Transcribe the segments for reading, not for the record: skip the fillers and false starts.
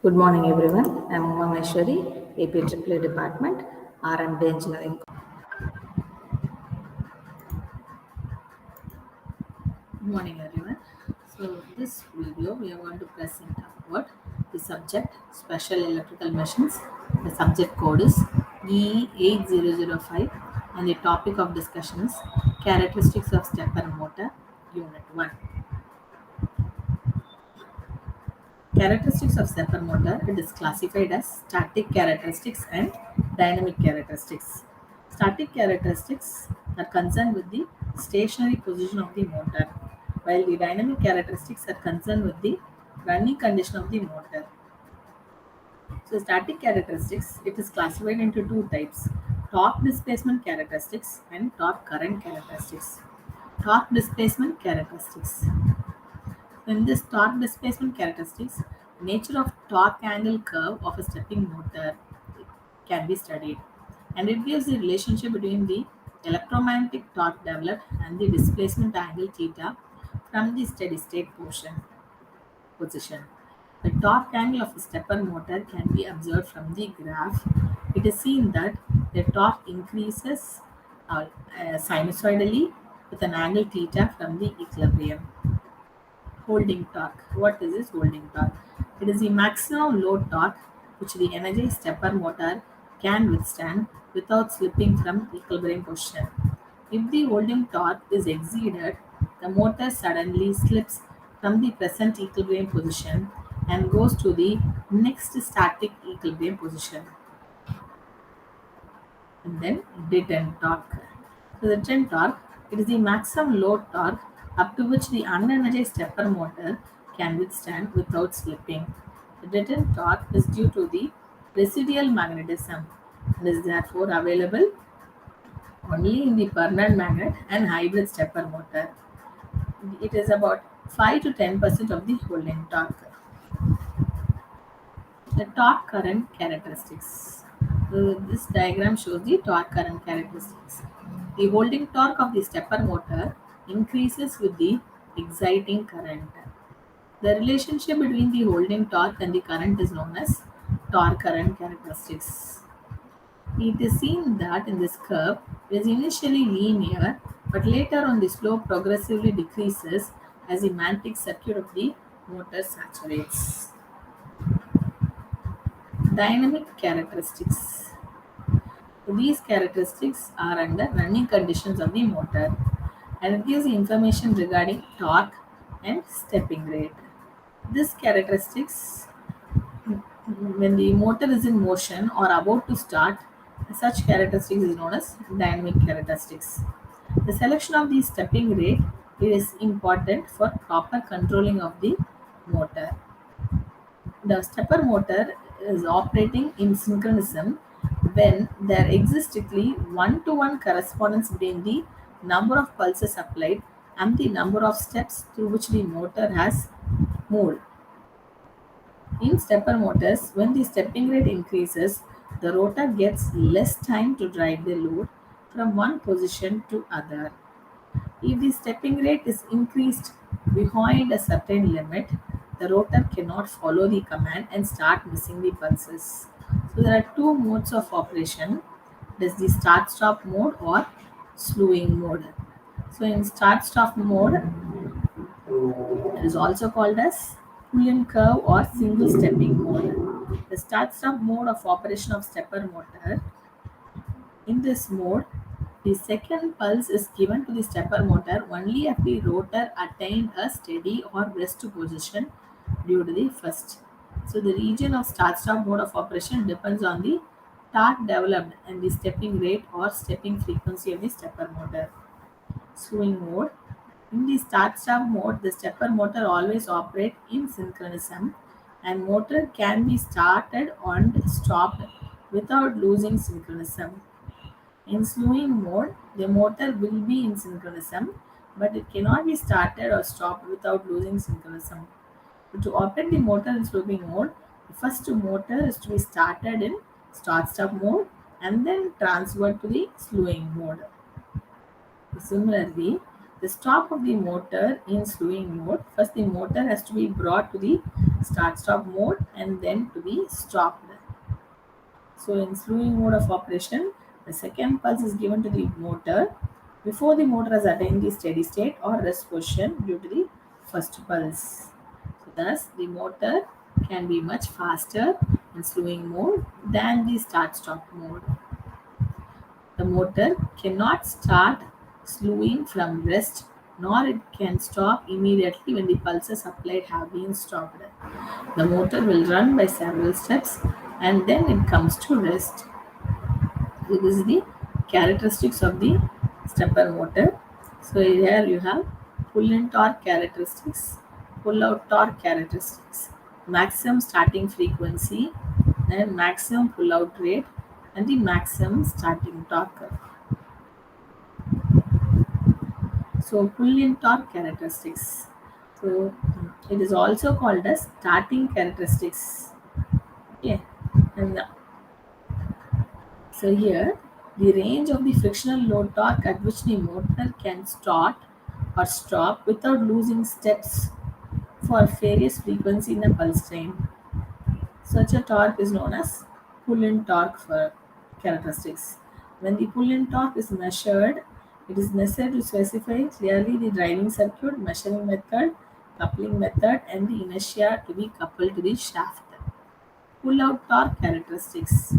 Good morning, everyone. I'm Uma Maheshwari, APEEE Department, R&D Engineering. Good morning, everyone. So, this video we are going to present about the subject Special Electrical Machines. The subject code is E8005, and the topic of discussion is Characteristics of Stepper Motor, Unit 1. Characteristics of stepper motor, it is classified as static characteristics and dynamic characteristics. Static characteristics are concerned with the stationary position of the motor, while the dynamic characteristics are concerned with the running condition of the motor. So static characteristics, it is classified into two types: torque displacement characteristics and torque current characteristics. Torque displacement characteristics. In this torque displacement characteristics, nature of torque angle curve of a stepping motor can be studied, and it gives the relationship between the electromagnetic torque developed and the displacement angle theta from the steady state position. The torque angle of a stepper motor can be observed from the graph. It is seen that the torque increases sinusoidally with an angle theta from the equilibrium. Holding torque. What is this holding torque? It is the maximum load torque which the energized stepper motor can withstand without slipping from equilibrium position. If the holding torque is exceeded, the motor suddenly slips from the present equilibrium position and goes to the next static equilibrium position. And then detent torque. So the detent torque, it is the maximum load torque up to which the unenergized stepper motor can withstand without slipping. The detent torque is due to the residual magnetism and is therefore available only in the permanent magnet and hybrid stepper motor. It is about 5 to 10% of the holding torque. The torque current characteristics. This diagram shows the torque current characteristics. The holding torque of the stepper motor increases with the exciting current. The relationship between the holding torque and the current is known as torque current characteristics. It is seen that in this curve it is initially linear, but later on the slope progressively decreases as the magnetic circuit of the motor saturates. Dynamic characteristics. So these characteristics are under running conditions of the motor, and it gives the information regarding torque and stepping rate. This characteristics, when the motor is in motion or about to start, such characteristics is known as dynamic characteristics. The selection of the stepping rate is important for proper controlling of the motor. The stepper motor is operating in synchronism when there exists strictly one-to-one correspondence between the number of pulses applied and the number of steps through which the motor has moved. In stepper motors, when the stepping rate increases, the rotor gets less time to drive the load from one position to other. If the stepping rate is increased behind a certain limit, the rotor cannot follow the command and start missing the pulses. So there are two modes of operation. There's the start-stop mode or slewing mode. So in start-stop mode, it is also called as pull-in curve or single stepping mode. The start-stop mode of operation of stepper motor. In this mode, the second pulse is given to the stepper motor only if the rotor attained a steady or rest position due to the first. So the region of start-stop mode of operation depends on the torque developed and the stepping rate or stepping frequency of the stepper motor. Swing mode. In the start-stop mode, the stepper motor always operates in synchronism, and motor can be started and stopped without losing synchronism. In slewing mode, the motor will be in synchronism, but it cannot be started or stopped without losing synchronism. To operate the motor in slewing mode, the first motor is to be started in start-stop mode and then transferred to the slewing mode. Similarly, the stop of the motor in slewing mode, first the motor has to be brought to the start-stop mode and then to be stopped. So in slowing mode of operation, the second pulse is given to the motor before the motor has attained the steady state or rest position due to the first pulse. So thus the motor can be much faster in slowing mode than the start-stop mode. The motor cannot start slewing from rest, nor it can stop immediately when the pulses applied have been stopped. The motor will run by several steps and then it comes to rest. So this is the characteristics of the stepper motor. So here you have pull in torque characteristics, pull out torque characteristics, maximum starting frequency, then maximum pull out rate, and the maximum starting torque. So pull in torque characteristics. So it is also called as starting characteristics. Okay, and so here the range of the frictional load torque at which the motor can start or stop without losing steps for various frequency in the pulse train. Such a torque is known as pull-in torque for characteristics. When the pull-in torque is measured, it is necessary to specify clearly the driving circuit, measuring method, coupling method, and the inertia to be coupled to the shaft. Pull-out torque characteristics.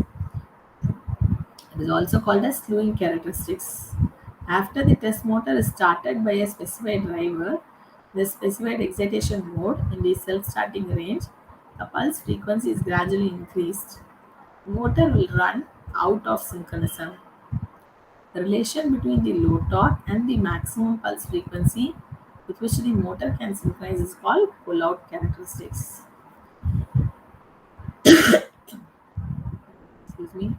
It is also called as slewing characteristics. After the test motor is started by a specified driver, the specified excitation mode in the self-starting range, the pulse frequency is gradually increased. The motor will run out of synchronism. The relation between the load torque and the maximum pulse frequency with which the motor can synchronize is called pull-out characteristics. Excuse me.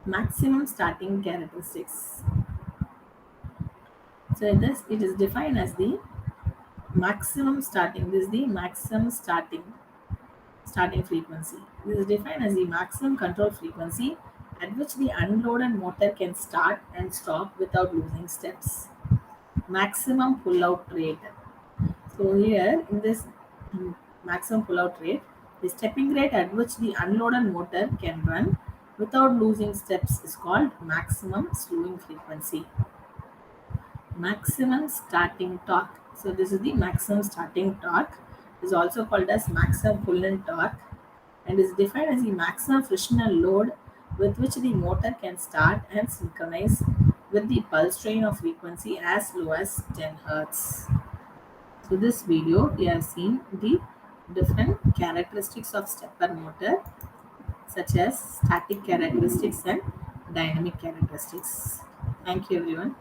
Maximum starting characteristics. So this it is defined as the maximum starting. This is the maximum starting frequency. This is defined as the maximum control frequency at which the unloaded motor can start and stop without losing steps. Maximum pull-out rate. So here in this maximum pull-out rate, the stepping rate at which the unloaded motor can run without losing steps is called maximum slewing frequency. Maximum starting torque. So this is the maximum starting torque. It is also called as maximum pull-in torque and is defined as the maximum frictional load with which the motor can start and synchronize with the pulse train of frequency as low as 10 Hertz. So this video we have seen the different characteristics of stepper motor such as static characteristics and dynamic characteristics. Thank you everyone.